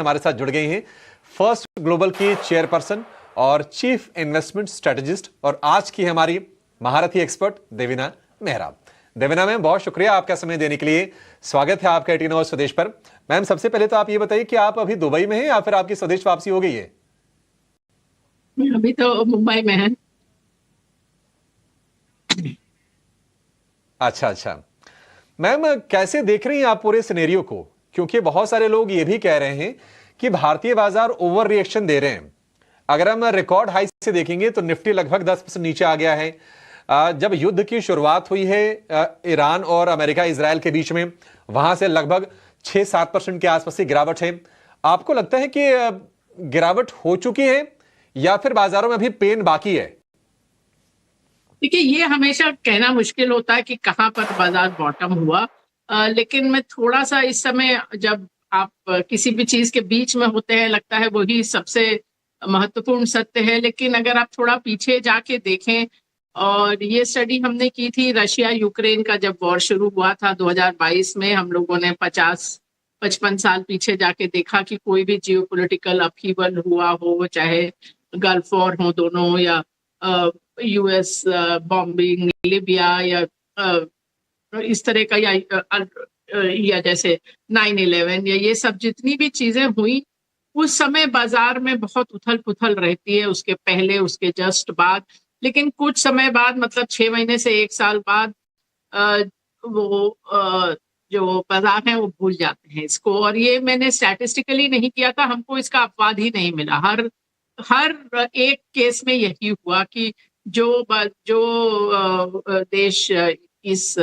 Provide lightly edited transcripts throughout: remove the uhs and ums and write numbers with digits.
हमारे साथ जुड़ गई हैं फर्स्ट ग्लोबल की चेयरपर्सन और चीफ इन्वेस्टमेंट स्ट्रेटेजिस्ट और आज की हमारी महारथी एक्सपर्ट देवीना मेहरा। देवीना मैम, बहुत शुक्रिया आपका समय देने के लिए। स्वागत है आपका 18 आवर्स स्वदेश पर। मैम, सबसे पहले तो आप ये बताइए कि आप अभी दुबई में हैं या फिर आपकी स्वदेश वापसी हो गई है? अभी तो मुंबई में है। अच्छा। मैम, कैसे देख रही हैं आप पूरे सिनेरियो को? क्योंकि बहुत सारे लोग ये भी कह रहे हैं कि भारतीय बाजार ओवर रिएक्शन दे रहे हैं। अगर हम रिकॉर्ड हाई से देखेंगे तो निफ्टी लगभग 10% नीचे आ गया है। जब युद्ध की शुरुआत हुई है ईरान और अमेरिका इजराइल के बीच में, वहां से लगभग 6-7% के आसपास की गिरावट है। आपको लगता है कि गिरावट हो चुकी है या फिर बाजारों में अभी पेन बाकी है? देखिए, ये हमेशा कहना मुश्किल होता है कि कहाँ पर बाजार बॉटम हुआ, लेकिन मैं थोड़ा सा इस समय जब आप किसी भी चीज के बीच में होते हैं, लगता है वही सबसे महत्वपूर्ण सत्य है। लेकिन अगर आप थोड़ा पीछे जाके देखें, और ये स्टडी हमने की थी रशिया यूक्रेन का जब वॉर शुरू हुआ था 2022 में, हम लोगों ने 50-55 साल पीछे जाके देखा कि कोई भी जियोपॉलिटिकल अपहीवल हुआ हो, चाहे गल्फ वॉर हो दोनों, या यूएस बॉम्बिंग लिबिया, या इस तरह का, या जैसे 9/11, या ये सब जितनी भी चीजें हुई, उस समय बाजार में बहुत उथल पुथल रहती है, उसके पहले उसके जस्ट बाद। लेकिन कुछ समय बाद, मतलब 6 महीने से 1 साल बाद, जो बाजार है वो भूल जाते हैं इसको। और ये मैंने स्टैटिस्टिकली नहीं किया था, हमको इसका अपवाद ही नहीं मिला। हर एक केस में यही हुआ कि जो देश इस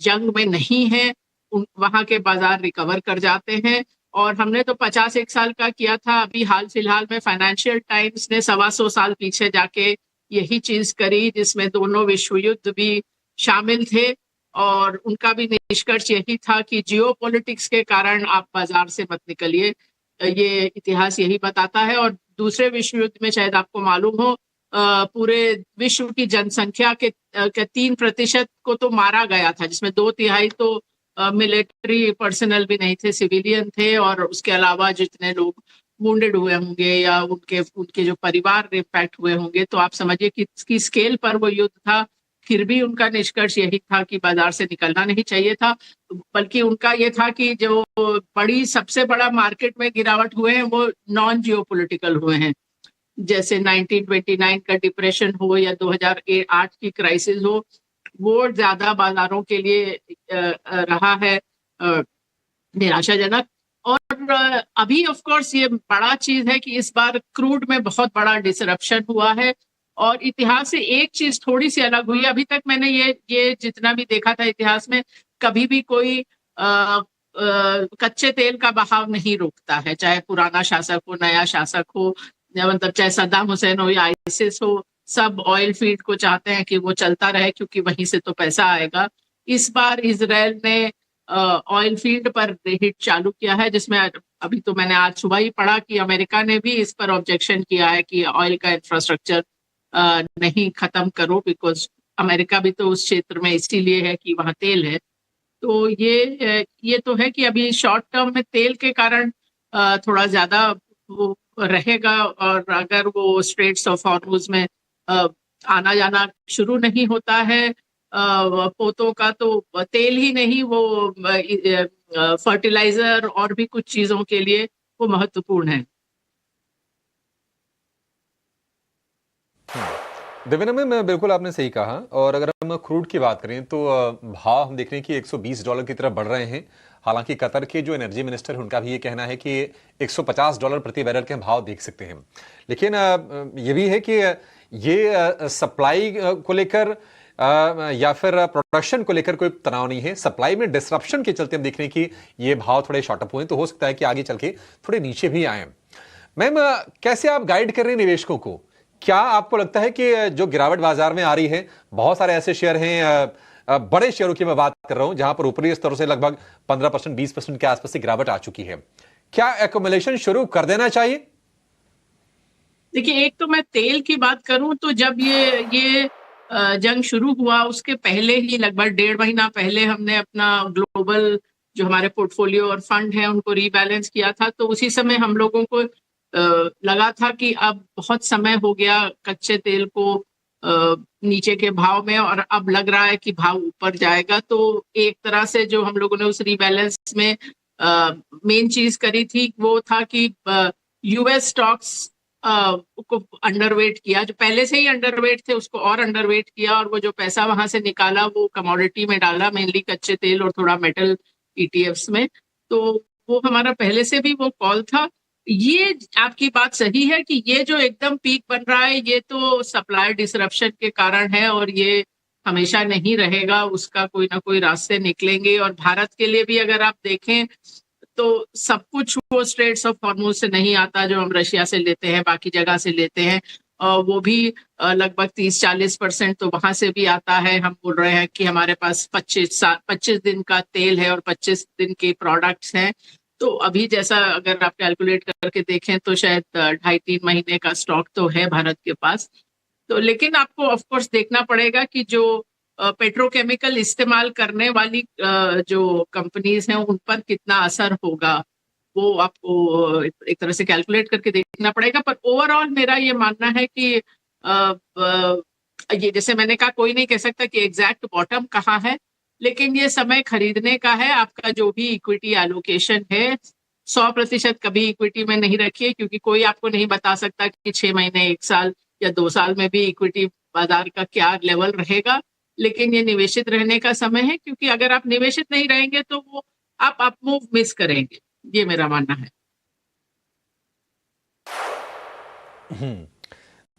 जंग में नहीं है, वहां के बाजार रिकवर कर जाते हैं। और हमने तो 51 साल का किया था। अभी हाल फिलहाल में फाइनेंशियल टाइम्स ने 125 साल पीछे जाके यही चीज करी, जिसमें दोनों विश्व युद्ध भी शामिल थे, और उनका भी निष्कर्ष यही था कि जियोपॉलिटिक्स के कारण आप बाजार से मत निकलिए। ये इतिहास यही बताता है। और दूसरे विश्व युद्ध में शायद आपको मालूम हो, पूरे विश्व की जनसंख्या के 3% को तो मारा गया था, जिसमें 2/3 तो मिलिट्री पर्सनल भी नहीं थे, सिविलियन थे। और उसके अलावा जितने लोग वुंडेड हुए होंगे या उनके जो परिवार इम्पैक्ट हुए होंगे, तो आप समझिए कि इसकी स्केल पर वो युद्ध था। फिर भी उनका निष्कर्ष यही था कि बाजार से निकलना नहीं चाहिए था, बल्कि उनका ये था कि जो सबसे बड़ा मार्केट में गिरावट हुए हैं वो नॉन जियोपॉलिटिकल हुए हैं, जैसे 1929 का डिप्रेशन हो या 2008 की क्राइसिस हो, वो ज्यादा बाजारों के लिए रहा है निराशाजनक। और अभी ऑफ कोर्स ये बड़ा चीज है कि इस बार क्रूड में बहुत बड़ा डिसरप्शन हुआ है। और इतिहास से एक चीज थोड़ी सी अलग हुई है। अभी तक मैंने ये जितना भी देखा था इतिहास में, कभी भी कोई कच्चे तेल का बहाव नहीं रोकता है, चाहे पुराना शासक हो, नया शासक हो, मतलब चाहे सद्दाम हुसैन हो या आईसिस हो, सब ऑयल फील्ड को चाहते हैं कि वो चलता रहे, क्योंकि वहीं से तो पैसा आएगा। इस बार इजराइल ने ऑयल फील्ड पर हिट चालू किया है, जिसमें अभी तो मैंने आज सुबह ही पढ़ा कि अमेरिका ने भी इस पर ऑब्जेक्शन किया है कि ऑयल का इंफ्रास्ट्रक्चर नहीं खत्म करो, बिकॉज अमेरिका भी तो उस क्षेत्र में इसीलिए है कि वहाँ तेल है। तो ये तो है कि अभी शॉर्ट टर्म में तेल के कारण थोड़ा ज्यादा वो रहेगा। और अगर वो स्ट्रेट्स ऑफ हॉर्मुज में आना जाना शुरू नहीं होता है पोतों का, तो तेल ही नहीं, वो फर्टिलाइजर और भी कुछ चीजों के लिए वो महत्वपूर्ण है। देवेना में बिल्कुल आपने सही कहा। और अगर हम क्रूड की बात करें तो भाव हम देख रहे हैं कि $120 की तरफ बढ़ रहे हैं। हालांकि कतर के जो एनर्जी मिनिस्टर है उनका भी ये कहना है कि $150 प्रति बैरल के हम भाव देख सकते हैं। लेकिन ये भी है कि ये सप्लाई को लेकर या फिर प्रोडक्शन को लेकर कोई तनाव नहीं है। सप्लाई में डिसरप्शन के चलते हम देख रहे हैं कि ये भाव थोड़े शॉर्टअप हुए, तो हो सकता है कि आगे चल के थोड़े नीचे भी आए। मैम, कैसे आप गाइड कर रहे हैं निवेशकों को? क्या आपको लगता है कि जो गिरावट बाजार में आ रही है, बहुत सारे ऐसे शेयर हैं, बड़े शेयरों की मैं बात कर रहा हूं जहां पर ऊपरी स्तर से लगभग 15% 20% के आसपास की गिरावट आ चुकी है, क्या एक्युमुलेशन शुरू कर देना चाहिए? देखिए, एक तो मैं तेल की बात करूं तो जब ये जंग शुरू हुआ उसके पहले ही लगभग 1.5 महीना पहले हमने अपना ग्लोबल जो हमारे पोर्टफोलियो और फंड है उनको रीबैलेंस किया था, तो उसी समय हम लोगों को लगा था कि अब बहुत समय हो गया कच्चे तेल को नीचे के भाव में, और अब लग रहा है कि भाव ऊपर जाएगा। तो एक तरह से जो हम लोगों ने उस रीबैलेंस में मेन चीज करी थी वो था कि यूएस स्टॉक्स को अंडरवेट किया, जो पहले से ही अंडरवेट थे उसको और अंडरवेट किया, और वो जो पैसा वहां से निकाला वो कमोडिटी में डाला, मेनली कच्चे तेल और थोड़ा मेटल ईटीएफ्स में। तो वो हमारा पहले से भी वो कॉल था। ये आपकी बात सही है कि ये जो एकदम पीक बन रहा है ये तो सप्लाई डिसरप्शन के कारण है, और ये हमेशा नहीं रहेगा, उसका कोई ना कोई रास्ते निकलेंगे। और भारत के लिए भी अगर आप देखें तो सब कुछ वो स्ट्रेट्स ऑफ हॉर्मुज से नहीं आता जो हम रशिया से लेते हैं, बाकी जगह से लेते हैं, वो भी लगभग 30-40% तो वहां से भी आता है। हम बोल रहे हैं कि हमारे पास 25 दिन का तेल है और 25 दिन के प्रोडक्ट्स हैं। तो अभी जैसा अगर आप कैलकुलेट करके देखें तो शायद 2.5-3 महीने का स्टॉक तो है भारत के पास। तो लेकिन आपको ऑफ कोर्स देखना पड़ेगा कि जो पेट्रोकेमिकल इस्तेमाल करने वाली जो कंपनीज हैं उन पर कितना असर होगा, वो आपको एक तरह से कैलकुलेट करके देखना पड़ेगा। पर ओवरऑल मेरा ये मानना है कि ये जैसे मैंने कहा, कोई नहीं कह सकता कि एग्जैक्ट बॉटम कहाँ है, लेकिन ये समय खरीदने का है। आपका जो भी इक्विटी एलोकेशन है 100% कभी इक्विटी में नहीं रखिए, क्योंकि कोई आपको नहीं बता सकता कि 6 महीने, 1 साल या 2 साल में भी इक्विटी बाजार का क्या लेवल रहेगा। लेकिन ये निवेशित रहने का समय है, क्योंकि अगर आप निवेशित नहीं रहेंगे तो वो आप अपमूव मिस करेंगे, ये मेरा मानना है।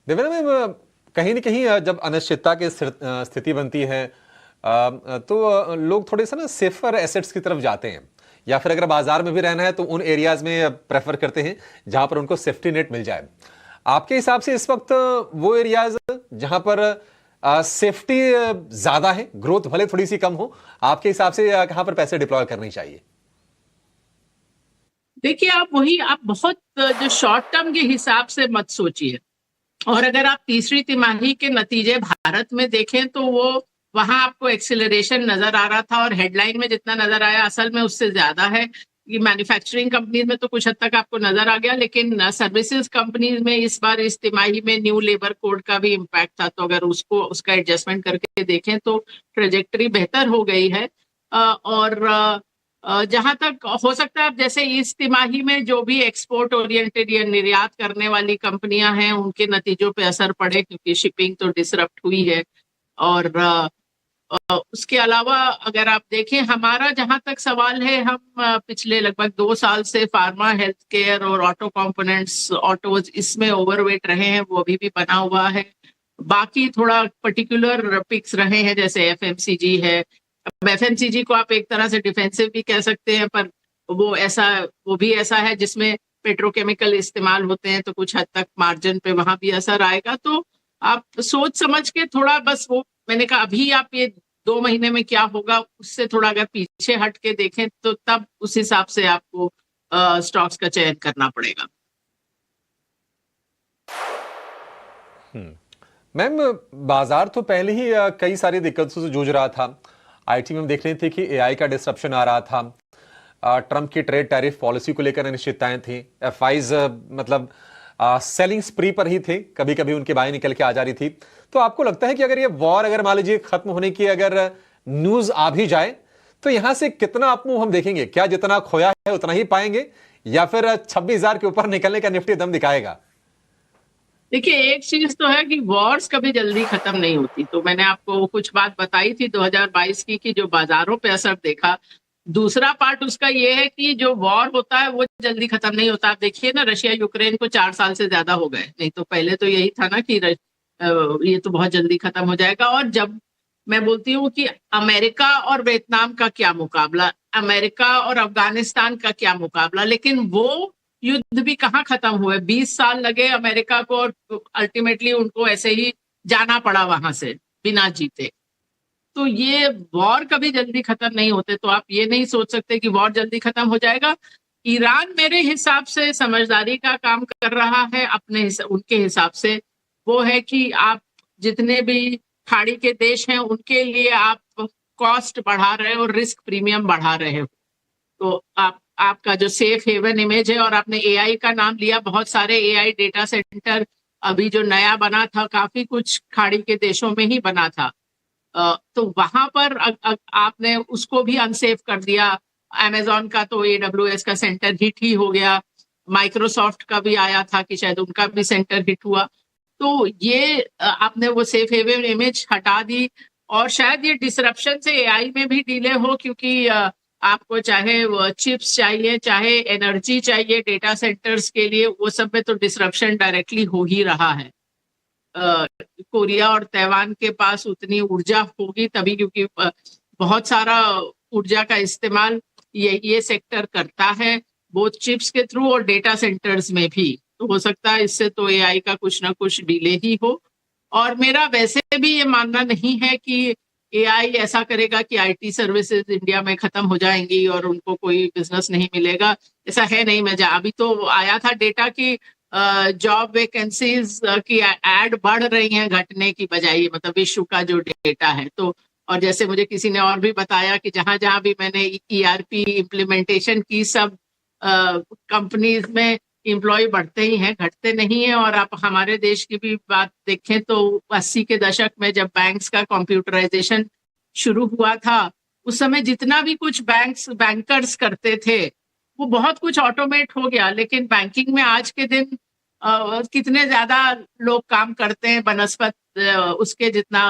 देवेंद्र मैम, कहीं ना कहीं जब अनिश्चितता की स्थिति बनती है तो लोग थोड़े सा ना सेफर एसेट्स की तरफ जाते हैं, या फिर अगर बाजार में भी रहना है तो उन एरियाज में प्रेफर करते हैं जहां पर उनको सेफ्टी नेट मिल जाए। आपके हिसाब से इस वक्त वो एरियाज जहां पर सेफ्टी ज्यादा है, ग्रोथ भले थोड़ी सी कम हो, आपके हिसाब से कहां पर पैसे डिप्लॉय करनी चाहिए? देखिए, आप बहुत जो शॉर्ट टर्म के हिसाब से मत सोचिए। और अगर आप तीसरी तिमाही के नतीजे भारत में देखें तो वो वहां आपको एक्सेलरेशन नजर आ रहा था, और हेडलाइन में जितना नजर आया असल में उससे ज्यादा है। ये मैन्युफैक्चरिंग कंपनीज में तो कुछ हद तक आपको नजर आ गया, लेकिन सर्विसेज कंपनीज में इस बार इस तिमाही में न्यू लेबर कोड का भी इम्पैक्ट था। तो अगर उसका एडजस्टमेंट करके देखें तो ट्रेजेक्टरी बेहतर हो गई है। और जहां तक हो सकता है, जैसे इस तिमाही में जो भी एक्सपोर्ट ओरिएंटेड या निर्यात करने वाली कंपनियां हैं उनके नतीजों पे असर पड़े, क्योंकि शिपिंग तो डिसरप्ट हुई है। और उसके अलावा अगर आप देखें, हमारा जहां तक सवाल है, हम पिछले लगभग 2 साल से फार्मा, हेल्थ केयर और ऑटो कंपोनेंट्स, ऑटोज, इसमें ओवरवेट रहे हैं, वो अभी भी बना हुआ है। बाकी थोड़ा पर्टिकुलर पिक्स रहे हैं, जैसे एफएमसीजी है। अब एफएमसीजी को आप एक तरह से डिफेंसिव भी कह सकते हैं, पर वो भी ऐसा है जिसमें पेट्रोकेमिकल इस्तेमाल होते हैं, तो कुछ हद तक मार्जिन पे वहां भी असर आएगा। तो आप सोच समझ के थोड़ा, बस वो मैंने कहा अभी आप ये 2 महीने में क्या होगा उससे थोड़ा अगर पीछे हट के देखें तो तब उस हिसाब से आपको स्टॉक्स का चयन करना पड़ेगा। मैम, बाजार तो पहले ही कई सारी दिक्कतों से जूझ रहा था। आईटी में हम देख रहे थे कि एआई का डिसरप्शन आ रहा था, ट्रंप की ट्रेड टैरिफ पॉलिसी को लेकर अनिश्चितताएं थी, एफआईज मतलब सेलिंग स्प्री पर ही थे, कभी कभी उनकी बाई निकल के आ जा रही थी। तो आपको लगता है कि अगर ये वॉर, अगर मान लीजिए खत्म होने की अगर न्यूज आ भी जाए तो यहां से कितना अपमूव हम देखेंगे? क्या जितना खोया है उतना ही पाएंगे, या फिर 26,000 के ऊपर निकलने का निफ्टी दम दिखाएगा? देखिए, एक चीज तो है कि वॉर्स कभी जल्दी खत्म नहीं होती। तो मैंने आपको कुछ बात बताई थी 2022 की कि जो बाजारों पे असर देखा। दूसरा पार्ट उसका ये है कि जो वॉर होता है वो जल्दी खत्म नहीं होता। आप देखिए ना, रशिया यूक्रेन को 4 साल से ज्यादा हो गए, नहीं तो पहले तो यही था ना कि ये तो बहुत जल्दी खत्म हो जाएगा। और जब मैं बोलती हूँ कि अमेरिका और वियतनाम का क्या मुकाबला, अमेरिका और अफगानिस्तान का क्या मुकाबला, लेकिन वो युद्ध भी कहाँ खत्म हुए। 20 साल लगे अमेरिका को, और अल्टीमेटली उनको ऐसे ही जाना पड़ा वहां से बिना जीते। तो ये वॉर कभी जल्दी खत्म नहीं होते। तो आप ये नहीं सोच सकते कि वॉर जल्दी खत्म हो जाएगा। ईरान मेरे हिसाब से समझदारी का काम कर रहा है उनके हिसाब से। वो है कि आप जितने भी खाड़ी के देश हैं उनके लिए आप कॉस्ट बढ़ा रहे हो और रिस्क प्रीमियम बढ़ा रहे हो। तो आपका जो सेफ हेवन इमेज है, और आपने एआई का नाम लिया, बहुत सारे एआई डेटा सेंटर अभी जो नया बना था, काफी कुछ खाड़ी के देशों में ही बना था। तो वहां पर आपने उसको भी अनसेफ कर दिया। अमेजोन का तो AWS का सेंटर हिट ही हो गया, माइक्रोसॉफ्ट का भी आया था कि शायद उनका भी सेंटर हिट हुआ। तो ये आपने वो सेफ हेवन इमेज हटा दी, और शायद ये डिसरप्शन से एआई में भी डिले हो, क्योंकि आपको चाहे वो चिप्स चाहिए, चाहे एनर्जी चाहिए डेटा सेंटर्स के लिए, वो सब में तो डिसरप्शन डायरेक्टली हो ही रहा है। कोरिया और ताइवान के पास उतनी ऊर्जा होगी तभी, क्योंकि बहुत सारा ऊर्जा का इस्तेमाल ये सेक्टर करता है, बोथ चिप्स के थ्रू और डेटा सेंटर्स में भी। तो हो सकता है इससे तो एआई का कुछ ना कुछ डिले ही हो। और मेरा वैसे भी ये मानना नहीं है कि एआई ऐसा करेगा कि आईटी सर्विसेज इंडिया में खत्म हो जाएंगी और उनको कोई बिजनेस नहीं मिलेगा। ऐसा है नहीं। अभी तो आया था डेटा की जॉब वैकेंसीज की ऐड बढ़ रही हैं घटने की बजाय, मतलब विश्व का जो डेटा है। तो और जैसे मुझे किसी ने और भी बताया कि जहां जहां भी मैंने ईआरपी इम्प्लीमेंटेशन की, सब कंपनीज में एम्प्लॉय बढ़ते ही हैं, घटते नहीं है। और आप हमारे देश की भी बात देखें तो 80 के दशक में जब बैंक्स का कंप्यूटराइजेशन शुरू हुआ था, उस समय जितना भी कुछ बैंकर्स करते थे वो बहुत कुछ ऑटोमेट हो गया। लेकिन बैंकिंग में आज के दिन कितने ज्यादा लोग काम करते हैं बनस्पत उसके जितना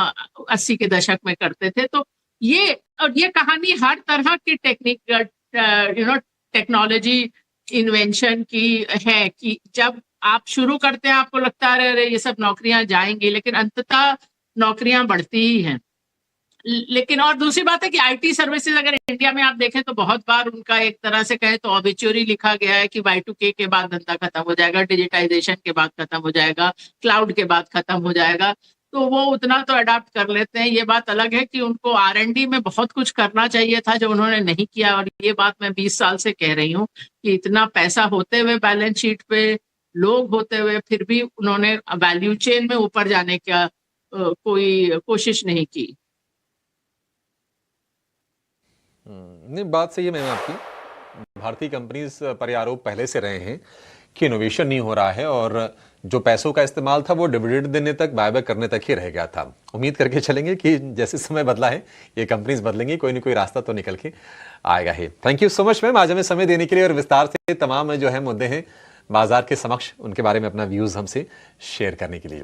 80 के दशक में करते थे। तो ये कहानी हर तरह की टेक्नोलॉजी इन्वेंशन की है, कि जब आप शुरू करते हैं आपको लगता है अरे ये सब नौकरियां जाएंगी, लेकिन अंततः नौकरियां बढ़ती ही हैं। लेकिन और दूसरी बात है कि आईटी सर्विसेज अगर इंडिया में आप देखें तो बहुत बार उनका एक तरह से कहें तो ऑबिचुअरी लिखा गया है कि Y2K के बाद धंधा खत्म हो जाएगा, डिजिटाइजेशन के बाद खत्म हो जाएगा, क्लाउड के बाद खत्म हो जाएगा। तो वो उतना तो अडाप्ट कर लेते हैं। ये बात अलग है कि उनको R&D में बहुत कुछ करना चाहिए था जो उन्होंने नहीं किया। और ये बात मैं 20 साल से कह रही हूँ कि इतना पैसा होते हुए बैलेंस शीट पे, लोग होते हुए, फिर भी उन्होंने वैल्यू चेन में ऊपर जाने का कोई कोशिश नहीं की। नहीं, बात सही है मैम आपकी। भारतीय कंपनीज पर ये आरोप पहले से रहे हैं कि इनोवेशन नहीं हो रहा है, और जो पैसों का इस्तेमाल था वो डिविडेंड देने तक, बायबैक करने तक ही रह गया था। उम्मीद करके चलेंगे कि जैसे समय बदला है ये कंपनीज बदलेंगी, कोई ना कोई रास्ता तो निकल के आएगा ही। Thank you so much ma'am आज हमें समय देने के लिए, और विस्तार से तमाम जो है मुद्दे हैं बाजार के समक्ष, उनके बारे में अपना व्यूज हमसे शेयर करने के लिए।